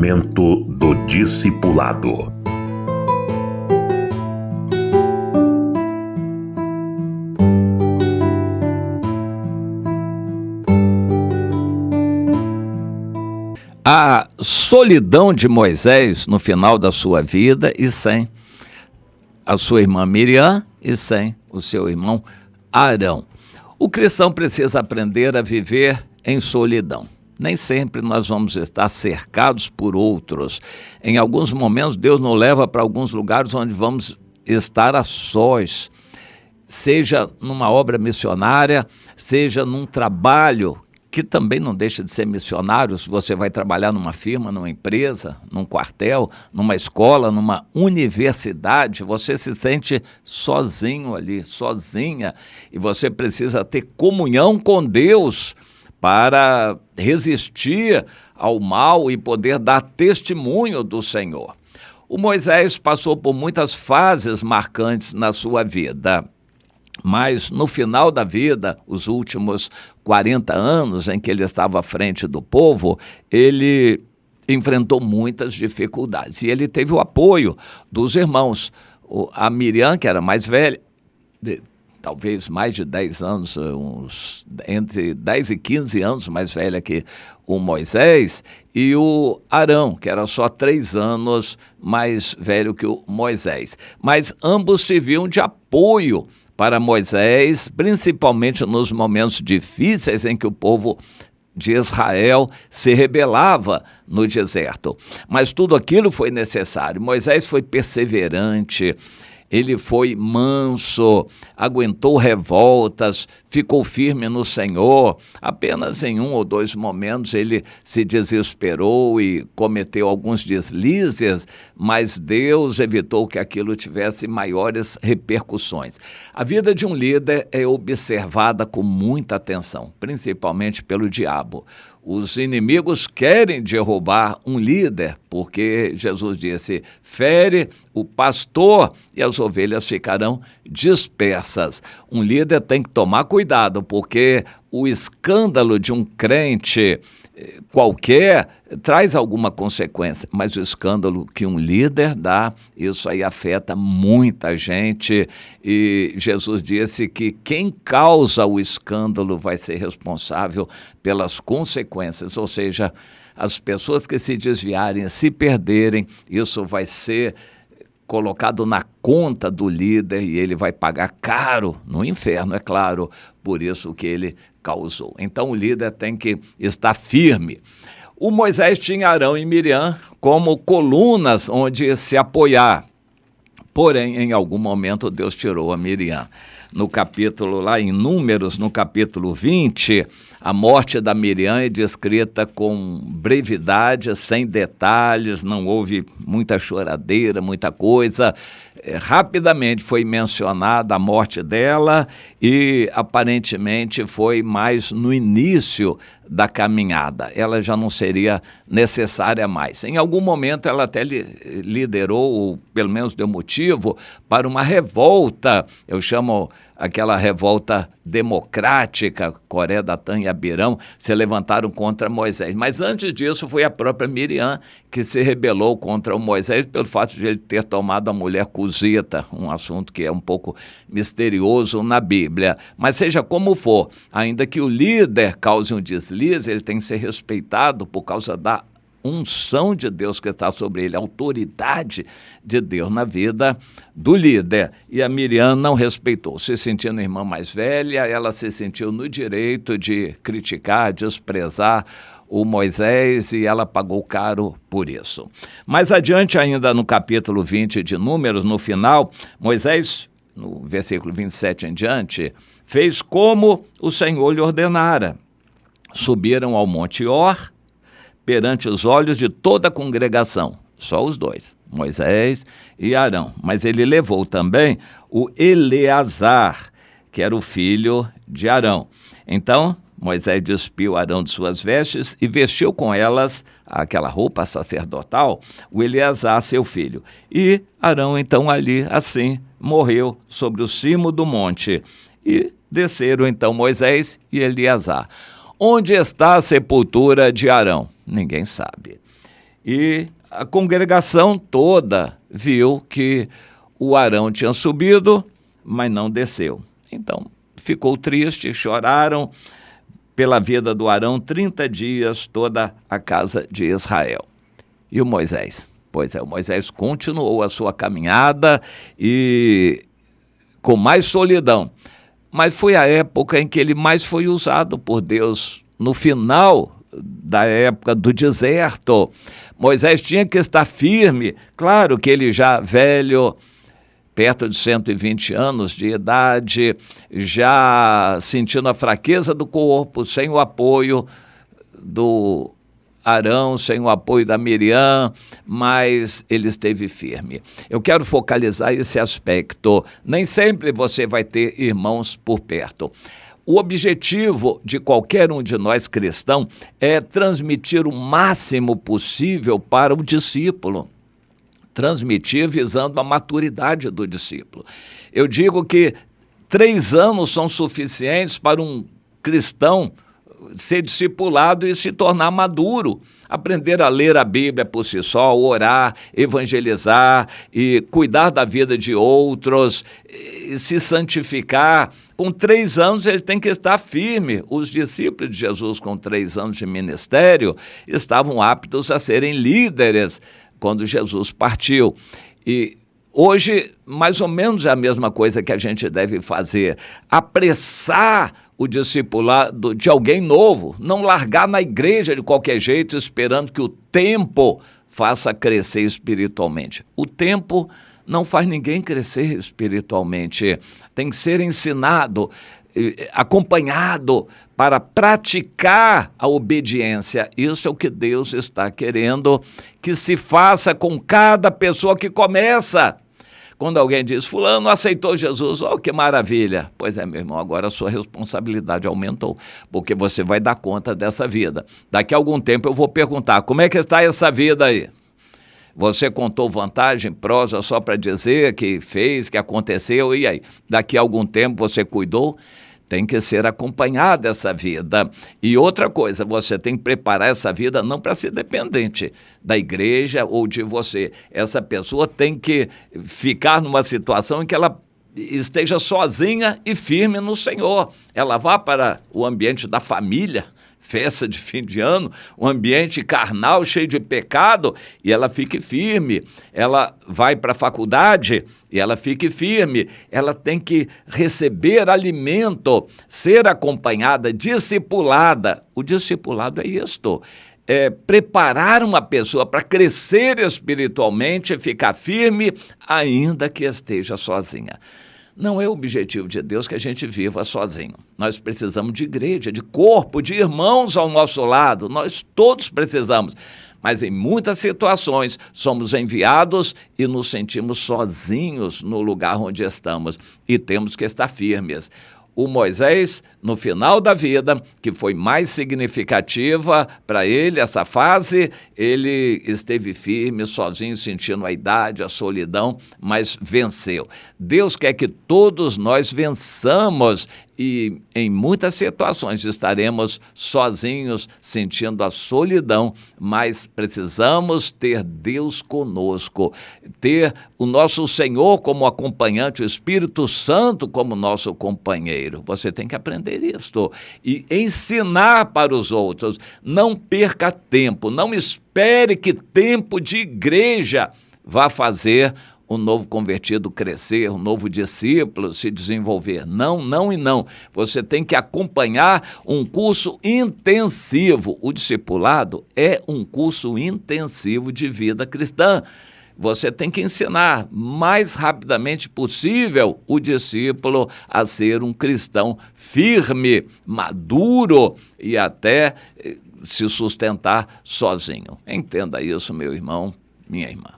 Momento do Discipulado. A solidão de Moisés no final da sua vida e sem a sua irmã Miriam e sem o seu irmão Arão. O cristão precisa aprender a viver em solidão. Nem sempre nós vamos estar cercados por outros. Em alguns momentos, Deus nos leva para alguns lugares onde vamos estar a sós. Seja numa obra missionária, seja num trabalho que também não deixa de ser missionário. Se você vai trabalhar numa firma, numa empresa, num quartel, numa escola, numa universidade, você se sente sozinho ali, sozinha, e você precisa ter comunhão com Deus para resistir ao mal e poder dar testemunho do Senhor. O Moisés passou por muitas fases marcantes na sua vida. Mas no final da vida, os últimos 40 anos em que ele estava à frente do povo, ele enfrentou muitas dificuldades. E ele teve o apoio dos irmãos. A Miriam, que era mais velha, talvez mais de 10 anos, entre 10 e 15 anos mais velha que o Moisés, e o Arão, que era só 3 anos mais velho que o Moisés. Mas ambos serviam de apoio para Moisés, principalmente nos momentos difíceis em que o povo de Israel se rebelava no deserto. Mas tudo aquilo foi necessário. Moisés foi perseverante, ele foi manso, aguentou revoltas, ficou firme no Senhor. Apenas em 1 ou 2 momentos ele se desesperou e cometeu alguns deslizes, mas Deus evitou que aquilo tivesse maiores repercussões. A vida de um líder é observada com muita atenção, principalmente pelo diabo. Os inimigos querem derrubar um líder, porque Jesus disse: fere o pastor e as ovelhas ficarão dispersas. Um líder tem que tomar cuidado, porque o escândalo de um crente qualquer traz alguma consequência, mas o escândalo que um líder dá, isso aí afeta muita gente, e Jesus disse que quem causa o escândalo vai ser responsável pelas consequências, ou seja, as pessoas que se desviarem, se perderem, isso vai ser colocado na conta do líder e ele vai pagar caro no inferno, é claro, por isso que ele causou. Então o líder tem que estar firme. O Moisés tinha Arão e Miriam como colunas onde se apoiar. Porém, em algum momento, Deus tirou a Miriam. No capítulo, lá em Números, no capítulo 20, a morte da Miriam é descrita com brevidade, sem detalhes, não houve muita choradeira, muita coisa. Rapidamente foi mencionada a morte dela e aparentemente foi mais no início da caminhada. Ela já não seria necessária mais. Em algum momento ela até liderou, ou pelo menos deu motivo, para uma revolta, eu chamo aquela revolta democrática. Coré, Datã e Abirão se levantaram contra Moisés. Mas antes disso foi a própria Miriam que se rebelou contra o Moisés pelo fato de ele ter tomado a mulher cozita, um assunto que é um pouco misterioso na Bíblia. Mas seja como for, ainda que o líder cause um deslize, ele tem que ser respeitado por causa da unção de Deus que está sobre ele, a autoridade de Deus na vida do líder. E a Miriam não respeitou, se sentindo irmã mais velha, ela se sentiu no direito de criticar, desprezar o Moisés e ela pagou caro por isso. Mais adiante ainda no capítulo 20 de Números, no final, Moisés, no versículo 27 em diante, fez como o Senhor lhe ordenara. Subiram ao monte Or, perante os olhos de toda a congregação, só os dois, Moisés e Arão. Mas ele levou também o Eleazar, que era o filho de Arão. Então, Moisés despiu Arão de suas vestes e vestiu com elas aquela roupa sacerdotal, o Eleazar, seu filho. E Arão, então, ali, assim, morreu sobre o cimo do monte. E desceram, então, Moisés e Eleazar. Onde está a sepultura de Arão? Ninguém sabe. E a congregação toda viu que o Arão tinha subido, mas não desceu. Então, ficou triste, choraram pela vida do Arão 30 dias, toda a casa de Israel. E o Moisés? Pois é, o Moisés continuou a sua caminhada e com mais solidão. Mas foi a época em que ele mais foi usado por Deus, no final da época do deserto. Moisés tinha que estar firme, claro que ele já velho, perto de 120 anos de idade, já sentindo a fraqueza do corpo, sem o apoio do Arão, sem o apoio da Miriam, mas ele esteve firme. Eu quero focalizar esse aspecto. Nem sempre você vai ter irmãos por perto. O objetivo de qualquer um de nós cristãos é transmitir o máximo possível para o discípulo. Transmitir visando a maturidade do discípulo. Eu digo que 3 anos são suficientes para um cristão ser discipulado e se tornar maduro, aprender a ler a Bíblia por si só, orar, evangelizar e cuidar da vida de outros, e se santificar. Com 3 anos ele tem que estar firme. Os discípulos de Jesus com 3 anos de ministério estavam aptos a serem líderes quando Jesus partiu. E hoje, mais ou menos é a mesma coisa que a gente deve fazer, apressar o discipulado de alguém novo, não largar na igreja de qualquer jeito, esperando que o tempo faça crescer espiritualmente. O tempo não faz ninguém crescer espiritualmente, tem que ser ensinado, acompanhado para praticar a obediência. Isso é o que Deus está querendo que se faça com cada pessoa que começa. Quando alguém diz, fulano aceitou Jesus, oh, que maravilha. Pois é, meu irmão, agora a sua responsabilidade aumentou, porque você vai dar conta dessa vida. Daqui a algum tempo eu vou perguntar, como é que está essa vida aí? Você contou vantagem, prosa só para dizer que fez, que aconteceu, e aí? Daqui a algum tempo você cuidou? Tem que ser acompanhada essa vida. E outra coisa, você tem que preparar essa vida não para ser dependente da igreja ou de você. Essa pessoa tem que ficar numa situação em que ela esteja sozinha e firme no Senhor. Ela vá para o ambiente da família, festa de fim de ano, um ambiente carnal cheio de pecado, e ela fique firme. Ela vai para a faculdade e ela fique firme. Ela tem que receber alimento, ser acompanhada, discipulada. O discipulado é isto. É preparar uma pessoa para crescer espiritualmente e ficar firme, ainda que esteja sozinha. Não é o objetivo de Deus que a gente viva sozinho. Nós precisamos de igreja, de corpo, de irmãos ao nosso lado. Nós todos precisamos. Mas em muitas situações somos enviados e nos sentimos sozinhos no lugar onde estamos. E temos que estar firmes. O Moisés, no final da vida, que foi mais significativa para ele, essa fase, ele esteve firme, sozinho, sentindo a idade, a solidão, mas venceu. Deus quer que todos nós vençamos e em muitas situações estaremos sozinhos, sentindo a solidão, mas precisamos ter Deus conosco, ter o nosso Senhor como acompanhante, o Espírito Santo como nosso companheiro. Você tem que aprender isto e ensinar para os outros. Não perca tempo, não espere que tempo de igreja vá fazer um novo convertido crescer, um novo discípulo se desenvolver. Não, não e não. Você tem que acompanhar um curso intensivo. O discipulado é um curso intensivo de vida cristã. Você tem que ensinar mais rapidamente possível o discípulo a ser um cristão firme, maduro e até se sustentar sozinho. Entenda isso, meu irmão, minha irmã.